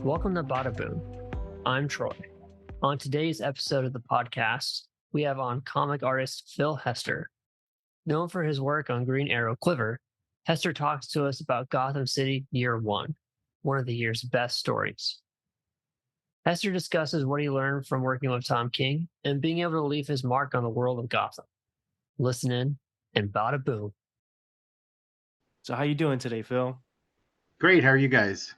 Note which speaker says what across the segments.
Speaker 1: Welcome to Bada Boom. I'm Troy. On today's episode of the podcast, we have on comic artist Phil Hester. Known for his work on Green Arrow Quiver, Hester talks to us about Gotham City Year One of the year's best stories. Hester discusses what he learned from working with Tom King and being able to leave his mark on the world of Gotham. Listen in and Bada Boom.
Speaker 2: So how you doing today, Phil?
Speaker 3: Great. How are you guys?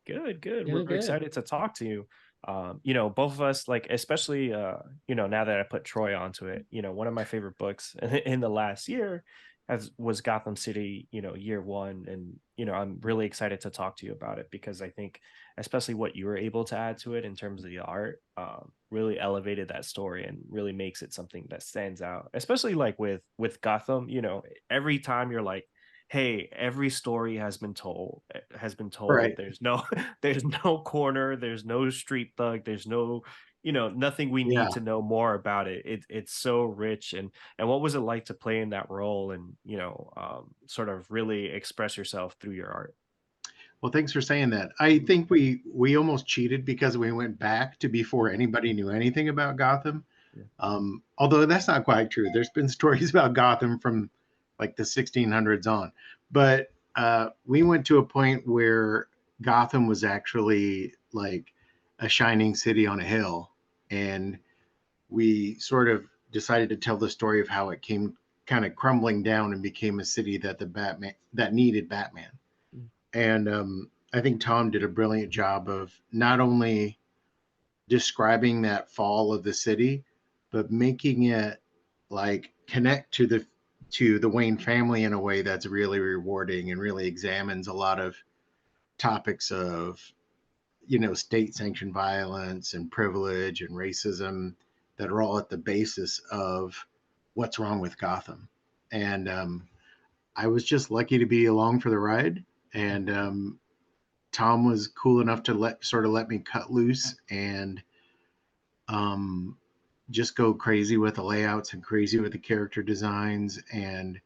Speaker 2: Good.
Speaker 1: Doing
Speaker 2: We're
Speaker 1: good.
Speaker 2: excited to talk to you. Both of us, like, especially, now that I put Troy onto it, one of my favorite books in the last year was Gotham City, year one. And, I'm really excited to talk to you about it because I think, especially what you were able to add to it in terms of the art, really elevated that story and really makes it something that stands out, especially like with Gotham, every time you're like, hey, every story has been told.
Speaker 3: Right.
Speaker 2: There's no there's no corner, there's no street thug, there's no, nothing we
Speaker 3: Yeah.
Speaker 2: need to know more about it. It's so rich. And what was it like to play in that role and, sort of really express yourself through your art?
Speaker 3: Well, thanks for saying that. I think we almost cheated because we went back to before anybody knew anything about Gotham.
Speaker 2: Yeah.
Speaker 3: Although that's not quite true. There's been stories about Gotham from like the 1600s on, but we went to a point where Gotham was actually like a shining city on a hill, and we sort of decided to tell the story of how it came kind of crumbling down and became a city that needed Batman.
Speaker 2: Mm.
Speaker 3: And I think Tom did a brilliant job of not only describing that fall of the city, but making it like connect to the Wayne family in a way that's really rewarding and really examines a lot of topics of state sanctioned violence and privilege and racism that are all at the basis of what's wrong with Gotham. And I was just lucky to be along for the ride. And Tom was cool enough to let me cut loose and um, just go crazy with the layouts and crazy with the character designs. And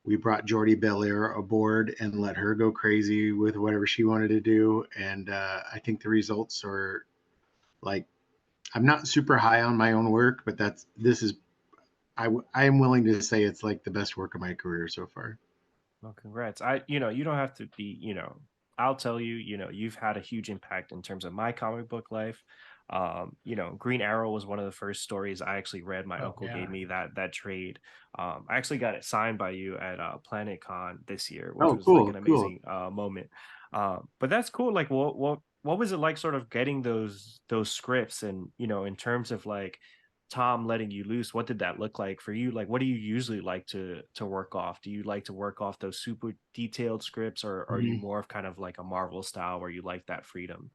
Speaker 3: we brought Jordy Belair aboard and let her go crazy with whatever she wanted to do. And I think the results are like, I'm not super high on my own work, but I am willing to say it's like the best work of my career so far.
Speaker 2: Well, congrats. You don't have to be, I'll tell you, you've had a huge impact in terms of my comic book life. Green Arrow was one of the first stories I actually read. My uncle gave me that trade. I actually got it signed by you at Planet Con this year, which
Speaker 3: Oh,
Speaker 2: was like
Speaker 3: cool,
Speaker 2: an
Speaker 3: cool.
Speaker 2: amazing moment. But that's cool. Like, what was it like, sort of getting those scripts, and in terms of like Tom letting you loose, what did that look like for you? Like, what do you usually like to work off? Do you like to work off those super detailed scripts, or are you
Speaker 3: Mhm.
Speaker 2: more of kind of like a Marvel style where you like that freedom?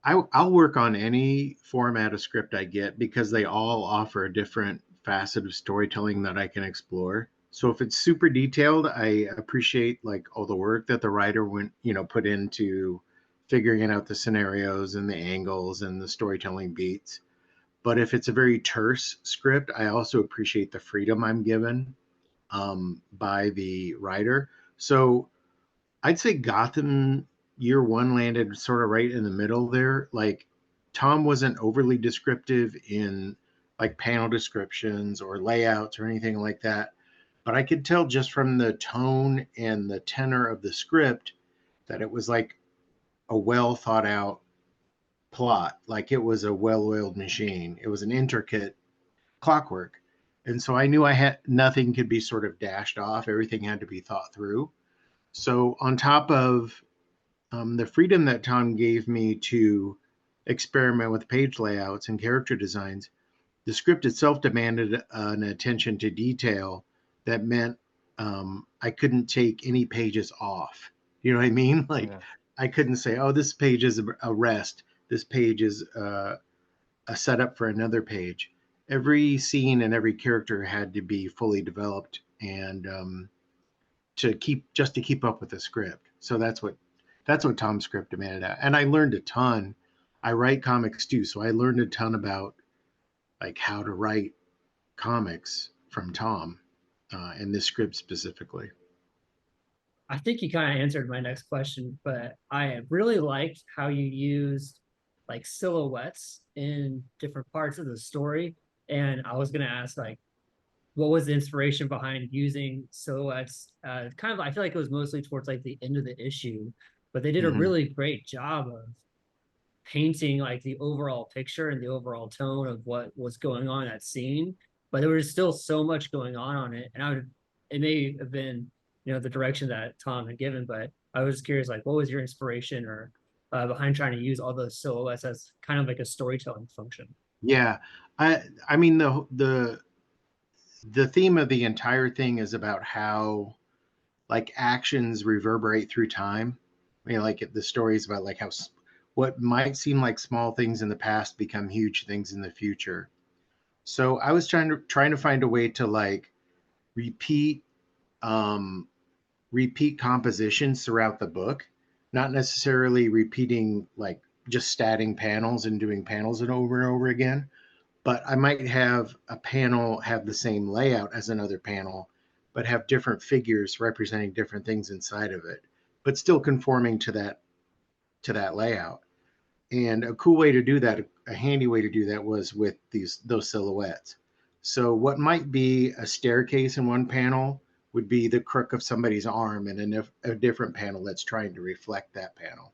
Speaker 3: I'll work on any format of script I get because they all offer a different facet of storytelling that I can explore. So if it's super detailed, I appreciate like all the work that the writer put into figuring out the scenarios and the angles and the storytelling beats. But if it's a very terse script, I also appreciate the freedom I'm given by the writer. So I'd say Gotham Year One landed sort of right in the middle there. Like Tom wasn't overly descriptive in like panel descriptions or layouts or anything like that. But I could tell just from the tone and the tenor of the script that it was like a well thought out plot. Like it was a well oiled machine. It was an intricate clockwork. And so I knew I had nothing could be sort of dashed off. Everything had to be thought through. So on top of the freedom that Tom gave me to experiment with page layouts and character designs, the script itself demanded an attention to detail that meant I couldn't take any pages off. You know what I mean? Like
Speaker 2: Yeah.
Speaker 3: I couldn't say, "Oh, this page is a rest. This page is a setup for another page." Every scene and every character had to be fully developed and to keep up with the script. So that's what Tom's script demanded. And I learned a ton. I write comics too, so I learned a ton about like how to write comics from Tom, and this script specifically.
Speaker 1: I think you kind of answered my next question, but I really liked how you used like silhouettes in different parts of the story. And I was gonna ask like, what was the inspiration behind using silhouettes? Kind of, I feel like it was mostly towards like the end of the issue, but they did a
Speaker 3: Mhm.
Speaker 1: really great job of painting like the overall picture and the overall tone of what was going on in that scene. But there was still so much going on it, and it may have been, the direction that Tom had given, but I was curious, like, what was your inspiration or behind trying to use all those silhouettes as kind of like a storytelling function?
Speaker 3: Yeah. I mean the theme of the entire thing is about how like actions reverberate through time. I mean, like the story is about like how what might seem like small things in the past become huge things in the future. So I was trying to find a way to like repeat um repeat compositions throughout the book, not necessarily repeating like just statting panels and doing panels and over again, but I might have a panel have the same layout as another panel, but have different figures representing different things inside of it, but still conforming to that layout. And a cool way to do that, a handy way to do that was with those silhouettes. So what might be a staircase in one panel would be the crook of somebody's arm in a different panel that's trying to reflect that panel.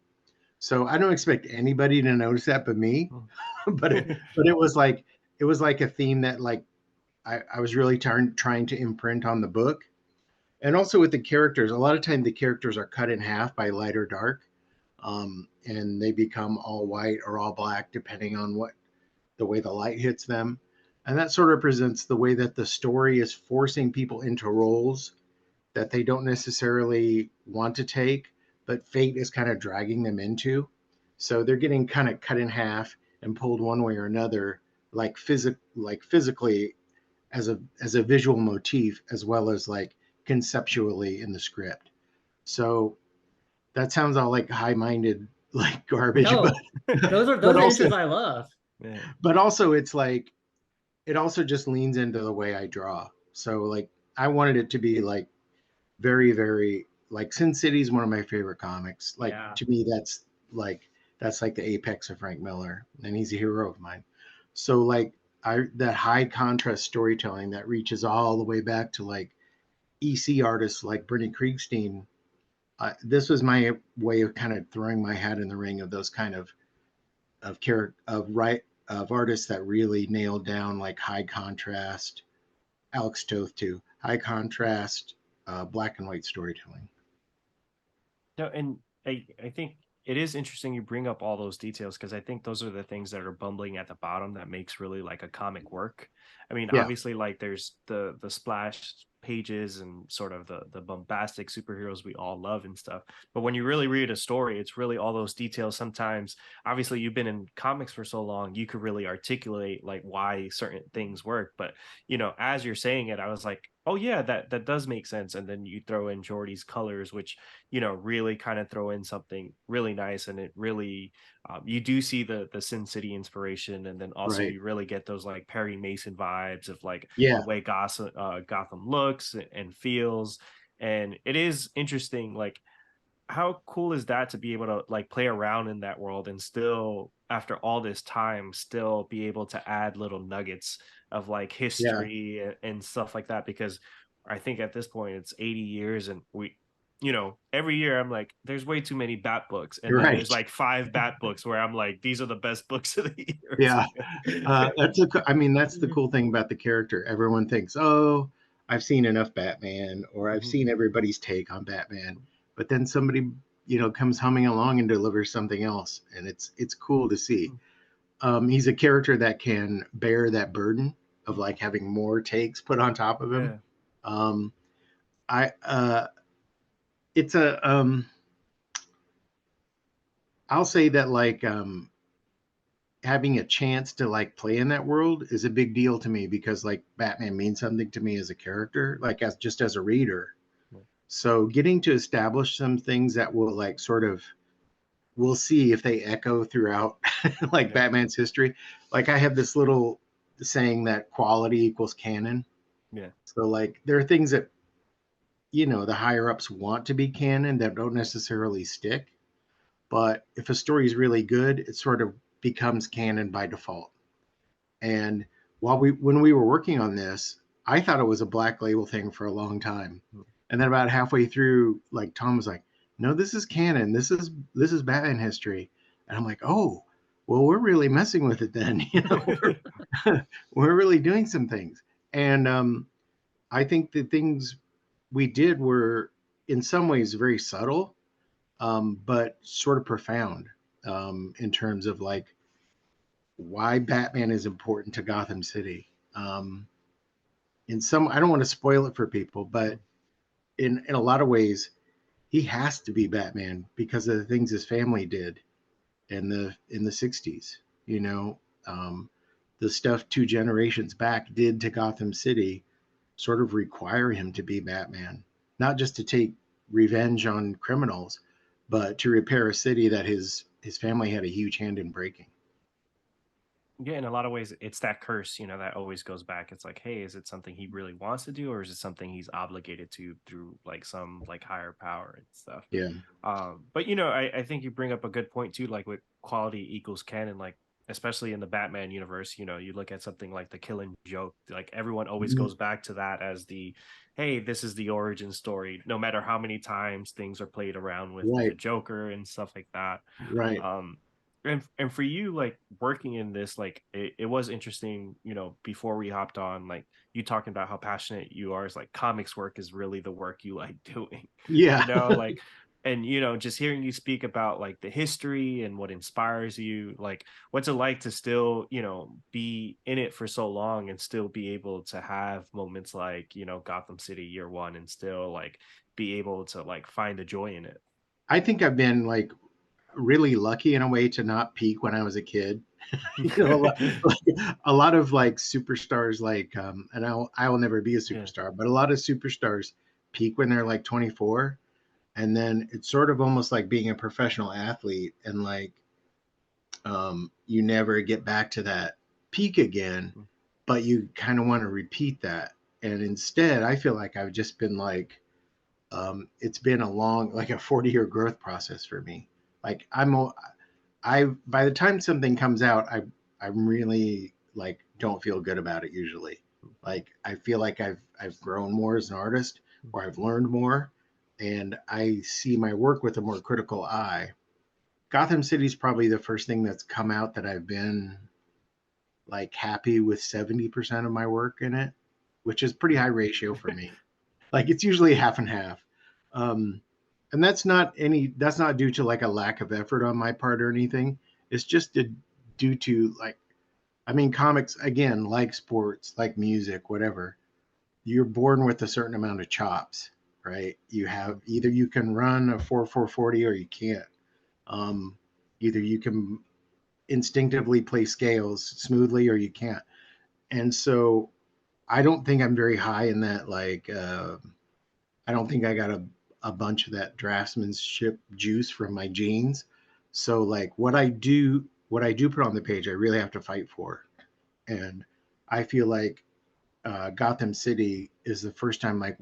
Speaker 3: So I don't expect anybody to notice that but me, but it was like a theme that like I was really trying to imprint on the book. And also with the characters, a lot of time the characters are cut in half by light or dark, and they become all white or all black depending on what the way the light hits them. And that sort of presents the way that the story is forcing people into roles that they don't necessarily want to take, but fate is kind of dragging them into. So they're getting kind of cut in half and pulled one way or another, like physically as a visual motif as well as like conceptually in the script. So that sounds all like high-minded like garbage,
Speaker 1: No, those are
Speaker 3: but
Speaker 1: those
Speaker 3: also
Speaker 1: answers I love.
Speaker 2: Yeah.
Speaker 3: but also it's like it also just leans into the way I draw. So like I wanted it to be like very like Sin City is one of my favorite comics. Like
Speaker 1: Yeah.
Speaker 3: to me that's like the apex of Frank Miller and he's a hero of mine. So like I that high contrast storytelling that reaches all the way back to like EC artists like Bernie Kriegstein. This was my way of kind of throwing my hat in the ring of those kind of character of artists that really nailed down like high contrast. Alex Toth too, high contrast, black and white storytelling.
Speaker 2: No, and I think it is interesting you bring up all those details because I think those are the things that are bumbling at the bottom that makes really like a comic work. I mean,
Speaker 3: Yeah,
Speaker 2: obviously, like there's the splash pages and sort of the bombastic superheroes we all love and stuff. But when you really read a story, it's really all those details. Sometimes, obviously, you've been in comics for so long, you could really articulate like why certain things work. But as you're saying it, I was like, oh yeah, that does make sense. And then you throw in Jordy's colors, which really kind of throw in something really nice, and it really you do see the Sin City inspiration, and then also
Speaker 3: right.
Speaker 2: you really get those like Perry Mason vibes of like the
Speaker 3: Yeah,
Speaker 2: way Gotham looks and feels, and it is interesting. Like, how cool is that to be able to like play around in that world and still after all this time still be able to add little nuggets of like
Speaker 3: yeah,
Speaker 2: history and stuff like that, because I think at this point it's 80 years and we every year I'm like there's way too many bat books, and
Speaker 3: you're
Speaker 2: then there's
Speaker 3: right.
Speaker 2: like five bat books where I'm like these are the best books of the year.
Speaker 3: Yeah, I mean, that's the cool thing about the character. Everyone thinks, oh, I've seen enough Batman, or I've
Speaker 2: Mhm.
Speaker 3: seen everybody's take on Batman. But then somebody, comes humming along and delivers something else, and it's cool to see. He's a character that can bear that burden of like having more takes put on top of him.
Speaker 2: Yeah.
Speaker 3: Um, I it's a I'll say that like having a chance to like play in that world is a big deal to me because like Batman means something to me as a character, like as just as a reader. So getting to establish some things that will like sort of we'll see if they echo throughout like
Speaker 2: Yeah.
Speaker 3: Batman's history. Like I have this little saying that quality equals canon.
Speaker 2: Yeah.
Speaker 3: So like there are things that the higher ups want to be canon that don't necessarily stick. But if a story is really good, it sort of becomes canon by default. And when we were working on this, I thought it was a Black Label thing for a long time. And then about halfway through, like Tom was like, "No, this is canon. This is Batman history." And I'm like, "Oh, well, we're really messing with it then. We're really doing some things." And I think the things we did were in some ways very subtle, but sort of profound, in terms of like why Batman is important to Gotham City. I don't want to spoil it for people, but in a lot of ways, he has to be Batman because of the things his family did in the '60s. You know, um, the stuff 2 generations back did to Gotham City sort of require him to be Batman, not just to take revenge on criminals, but to repair a city that his family had a huge hand in breaking.
Speaker 2: Yeah, in a lot of ways, it's that curse, that always goes back. It's like, hey, is it something he really wants to do, or is it something he's obligated to through like some like higher power and stuff?
Speaker 3: Yeah,
Speaker 2: But I think you bring up a good point too, like with quality equals canon, like especially in the Batman universe, you look at something like the Killing Joke, like everyone always
Speaker 3: Mhm.
Speaker 2: goes back to that as the, hey, this is the origin story, no matter how many times things are played around with the
Speaker 3: Right,
Speaker 2: Joker and stuff like that.
Speaker 3: right.
Speaker 2: Um, and for you, like working in this, like it was interesting, before we hopped on, like you talking about how passionate you are, is like comics work is really the work you like doing,
Speaker 3: Yeah.
Speaker 2: like, and just hearing you speak about like the history and what inspires you, like what's it like to still be in it for so long and still be able to have moments like Gotham City year one and still like be able to like find the joy in it.
Speaker 3: I think I've been like really lucky in a way to not peak when I was a kid. A lot of like superstars, like, and I will never be a
Speaker 2: Yeah.
Speaker 3: superstar, but a lot of superstars peak when they're like 24. And then it's sort of almost like being a professional athlete, and like, you never get back to that peak again, but you kind of want to repeat that. And instead, I feel like I've just been like, it's been like a 40-year growth process for me. Like by the time something comes out, I'm really like don't feel good about it usually. Like I feel like I've grown more as an artist, or I've learned more, and I see my work with a more critical eye. Gotham City is probably the first thing that's come out that I've been like happy with 70% of my work in it, which is pretty high ratio for me. Like it's usually half and half. Um, and that's not due to like a lack of effort on my part or anything. It's just due to like, I mean, comics, again, like sports, like music, whatever, you're born with a certain amount of chops, right? You have either you can run a 4.40 or you can't. Um, Either you can instinctively play scales smoothly or you can't. And so I don't think I'm very high in that. Like, I don't think I got a bunch of that draftsmanship juice from my genes. So like what I do put on the page, I really have to fight for. And I feel like Gotham City is the first time, like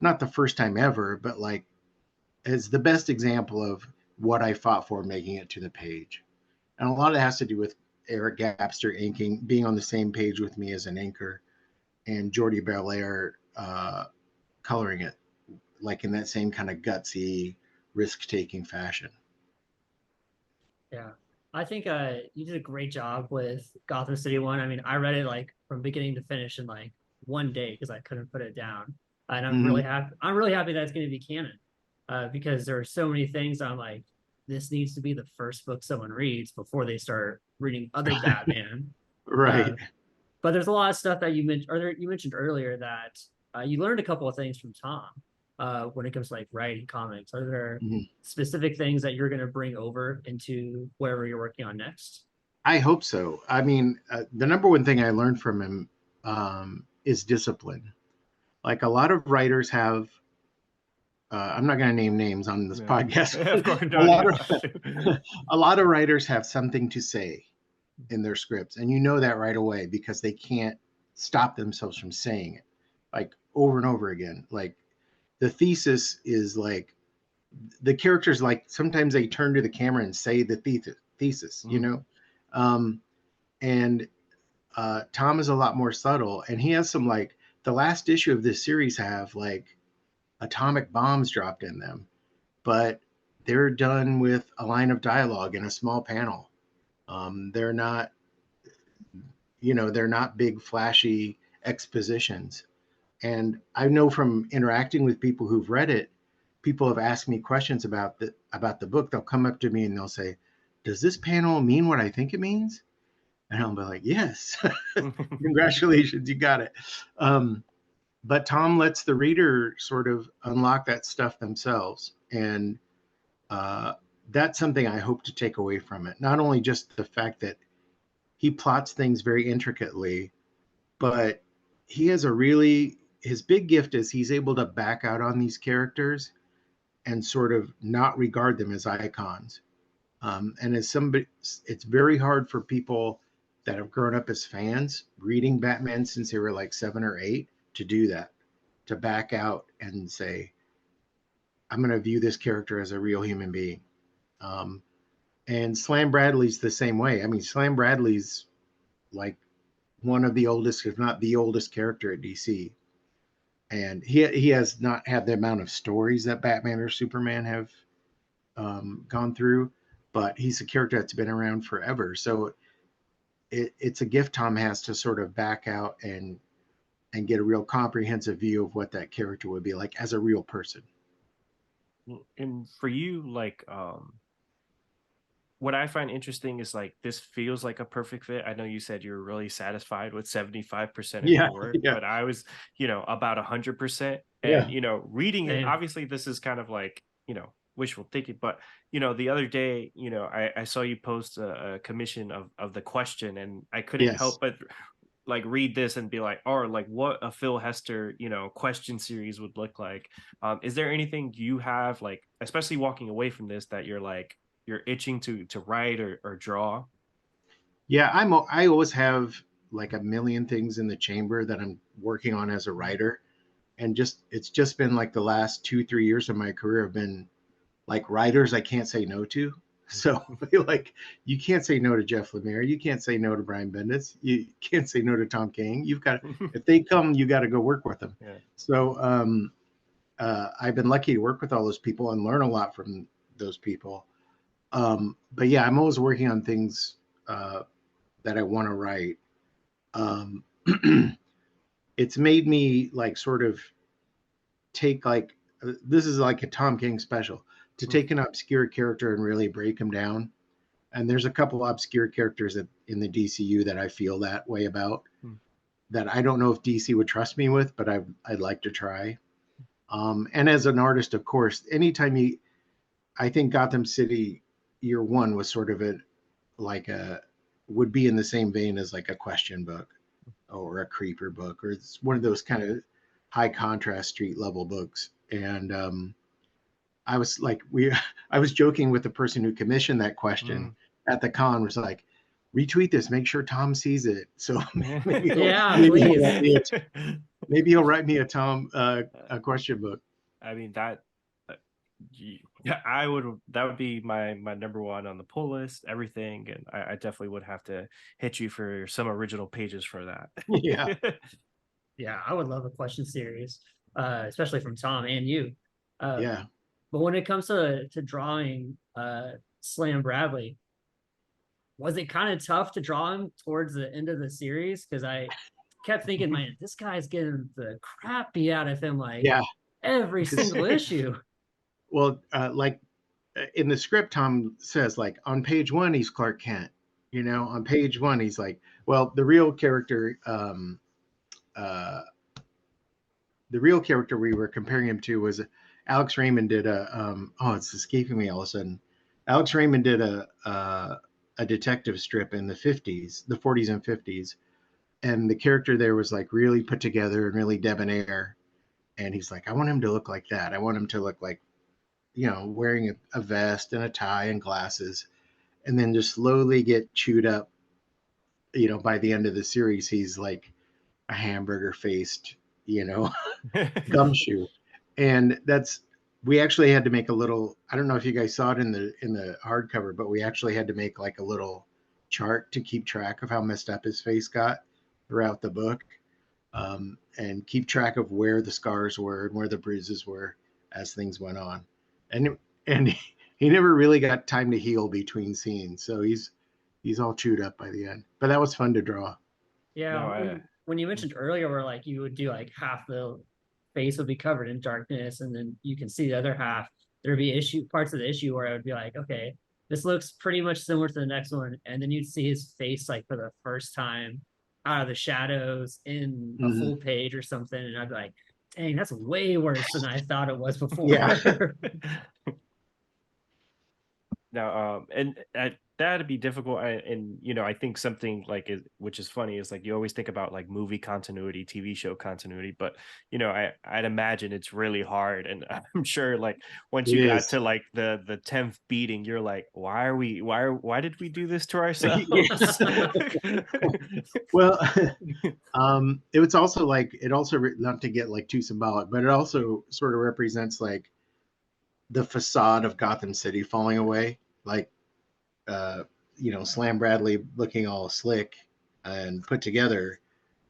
Speaker 3: not the first time ever, but like it's the best example of what I fought for making it to the page. And a lot of it has to do with Eric Gapster inking, being on the same page with me as an inker, and Jordi Belair coloring it like in that same kind of gutsy, risk-taking fashion.
Speaker 1: Yeah. I think you did a great job with Gotham City one. I mean, I read it like from beginning to finish in like one day because I couldn't put it down. And I'm really
Speaker 3: Mm-hmm.
Speaker 1: happy. I'm really happy that it's going to be canon, because there are so many things I'm like, this needs to be the first book someone reads before they start reading other Batman. Uh,
Speaker 3: Right.
Speaker 1: but there's a lot of stuff that you mentioned earlier that you learned a couple of things from Tom when it comes to like writing comics. Are there
Speaker 3: Mm-hmm.
Speaker 1: specific things that you're going to bring over into wherever you're working on next?
Speaker 3: I hope so. I mean, the number one thing I learned from him is discipline. Like a lot of writers have, I'm not going to name names on this
Speaker 2: Yeah.
Speaker 3: podcast,
Speaker 2: Of
Speaker 3: but
Speaker 2: course,
Speaker 3: a
Speaker 2: no, you
Speaker 3: lot
Speaker 2: don't
Speaker 3: of
Speaker 2: have to.
Speaker 3: a lot of writers have something to say in their scripts, and you know that right away because they can't stop themselves from saying it, like over and over again. Like the thesis is like the characters, like sometimes they turn to the camera and say the thesis, you know. um and Tom is a lot more subtle, and he has some, like, the last issue of this series have like atomic bombs dropped in them, but they're done with a line of dialogue in a small panel. They're not, they're not big flashy expositions. And I know from interacting with people who've read it, people have asked me questions about the book. They'll come up to me and they'll say, "Does this panel mean what I think it means?" And I'll be like, "Yes, congratulations, you got it." But Tom lets the reader sort of unlock that stuff themselves, and uh, that's something I hope to take away from it. Not only just the fact that he plots things very intricately, but he has his big gift is he's able to back out on these characters and sort of not regard them as icons. And as somebody, it's very hard for people that have grown up as fans reading Batman since they were like 7 or 8 to do that, to back out and say, I'm going to view this character as a real human being. Um, and Slam Bradley's the same way. I mean, Slam Bradley's like one of the oldest, if not the oldest character at DC. And he has not had the amount of stories that Batman or Superman have gone through, but he's a character that's been around forever. So it's a gift Tom has to sort of back out and get a real comprehensive view of what that character would be like as a real person.
Speaker 2: And for you, like, what I find interesting is like this feels like a perfect fit. I know you said you're really satisfied with 75% of
Speaker 3: Yeah,
Speaker 2: your work,
Speaker 3: yeah,
Speaker 2: but I was, about 100%.
Speaker 3: yeah,
Speaker 2: And, reading it,
Speaker 1: Same.
Speaker 2: obviously this is kind of like, wishful thinking, but the other day, I saw you post a commission of the question, and I couldn't
Speaker 3: yes.
Speaker 2: help but like read this and be like, or like what a Phil Hester, question series would look like. Is there anything you have, like, especially walking away from this, that you're itching to write or draw?
Speaker 3: Yeah, I always have like a million things in the chamber that I'm working on as a writer. And it's just been like the last 2 3 years of my career have been like writers I can't say no to. So like you can't say no to Jeff Lemire, you can't say no to Brian Bendis, you can't say no to Tom King. You've got, if they come, you got to go work with them.
Speaker 2: Yeah.
Speaker 3: So I've been lucky to work with all those people and learn a lot from those people. But yeah, I'm always working on things that I want to write. Um, it's made me like sort of take like this is like a Tom King special, to take an obscure character and really break him down. And there's a couple obscure characters in the DCU that I feel that way about, that I don't know if DC would trust me with, but I'd like to try. And as an artist, of course, I think Gotham City year one was sort of like a, would be in the same vein as like a question book or a creeper book, or it's one of those kind of high contrast street level books. And I was like, I was joking with the person who commissioned that question at the con, was like, retweet this, make sure Tom sees it. So maybe
Speaker 1: Yeah,
Speaker 3: maybe
Speaker 1: please.
Speaker 3: maybe he'll write me a question book.
Speaker 2: I mean that. Yeah, that would be my number one on the pull list, everything, and I definitely would have to hit you for some original pages for that.
Speaker 3: Yeah.
Speaker 1: Yeah, I would love a question series, especially from Tom and you.
Speaker 3: Yeah.
Speaker 1: But when it comes to drawing Slam Bradley, was it kind of tough to draw him towards the end of the series? Because I kept thinking, man, this guy's getting the crap beat out of him like
Speaker 3: Yeah.
Speaker 1: every single issue.
Speaker 3: Well, like in the script, Tom says, like, on page 1, he's Clark Kent. On page 1, he's like, well, the real character we were comparing him to was Alex Raymond did it's escaping me all of a sudden. Alex Raymond did a detective strip in the 40s and 50s, and the character there was like really put together and really debonair. And he's like, I want him to look like that. I want him to look like, wearing a vest and a tie and glasses, and then just slowly get chewed up. By the end of the series, he's like a hamburger faced, gumshoe. And we actually had to make a little, I don't know if you guys saw it in the hardcover, but we actually had to make like a little chart to keep track of how messed up his face got throughout the book, and keep track of where the scars were and where the bruises were as things went on. And he never really got time to heal between scenes, so he's all chewed up by the end. But that was fun to draw.
Speaker 1: Yeah,
Speaker 2: No,
Speaker 1: when you mentioned earlier where like you would do like half the face would be covered in darkness and then you can see the other half, there'd be parts of the issue where I would be like, okay, this looks pretty much similar to the next one. And then you'd see his face like for the first time out of the shadows in a full page or something. And I'd be like, dang, that's way worse than I thought it was before.
Speaker 3: Yeah.
Speaker 2: Now, and that'd be difficult. And I think something like which is funny is like you always think about like movie continuity, TV show continuity, but I'd imagine it's really hard. And I'm sure like once you got to like the 10th beating, you're like, why did we do this to ourselves?
Speaker 3: Well, it was also like, not to get like too symbolic, but it also sort of represents like the facade of Gotham City falling away. Like, Slam Bradley looking all slick and put together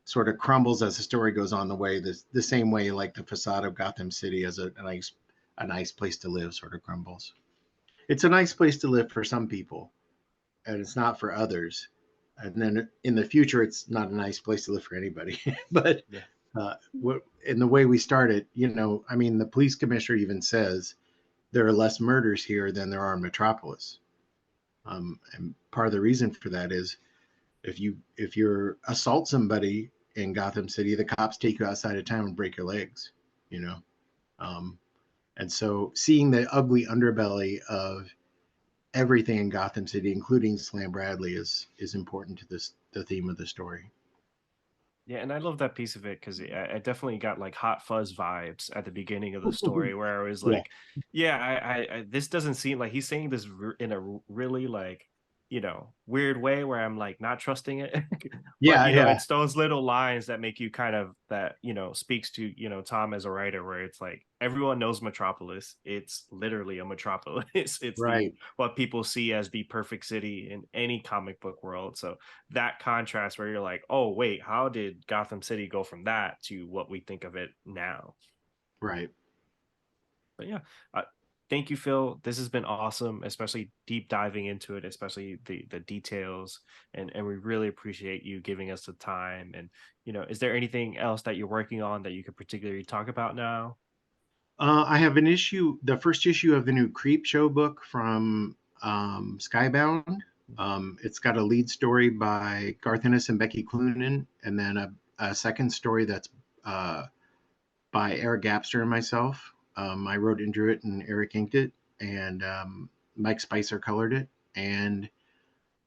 Speaker 3: sort of crumbles as the story goes on, the same way like the facade of Gotham City as a nice place to live sort of crumbles. It's a nice place to live for some people, and it's not for others. And then in the future, it's not a nice place to live for anybody. But in the way we started, the police commissioner even says there are less murders here than there are in Metropolis. And part of the reason for that is if you assault somebody in Gotham City, the cops take you outside of town and break your legs, and so seeing the ugly underbelly of everything in Gotham City, including Slam Bradley, is important to the theme of the story.
Speaker 2: Yeah, and I love that piece of it because I definitely got like Hot Fuzz vibes at the beginning of the story where I was like, I this doesn't seem like he's saying this in a really like, weird way where I'm like not trusting it. But it's those little lines that make you kind of speaks to, Tom as a writer, where it's like everyone knows Metropolis. It's literally a metropolis. It's
Speaker 3: right.
Speaker 2: What people see as the perfect city in any comic book world. So that contrast where you're like, oh wait, how did Gotham City go from that to what we think of it now?
Speaker 3: Right.
Speaker 2: But yeah, thank you, Phil. This has been awesome, especially deep diving into it, especially the details, and we really appreciate you giving us the time. And is there anything else that you're working on that you could particularly talk about now?
Speaker 3: I have the first issue of the new Creep Show book from Skybound. It's got a lead story by Garth Ennis and Becky Cloonan, and then a second story that's by Eric Gapster and myself. I wrote and drew it, and Eric inked it, and Mike Spicer colored it. And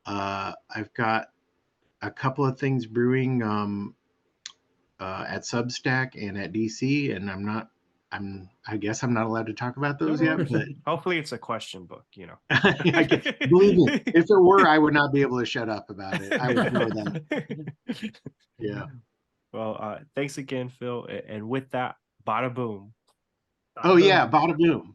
Speaker 3: I've got a couple of things brewing at Substack and at DC, and I guess I'm not allowed to talk about those yet. But
Speaker 2: hopefully it's a question book,
Speaker 3: Believe me, if it were, I would not be able to shut up about it. I would know that. Yeah.
Speaker 2: Well, thanks again, Phil. And with that, bada boom.
Speaker 3: Oh yeah, bada boom.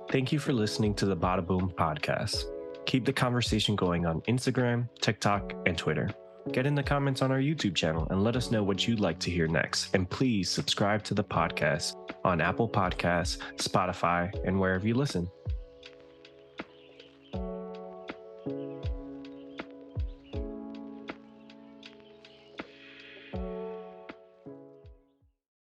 Speaker 2: Thank you for listening to the Bada Boom podcast. Keep the conversation going on Instagram, TikTok, and Twitter. Get in the comments on our YouTube channel and let us know what you'd like to hear next. And please subscribe to the podcast on Apple Podcasts, Spotify, and wherever you listen.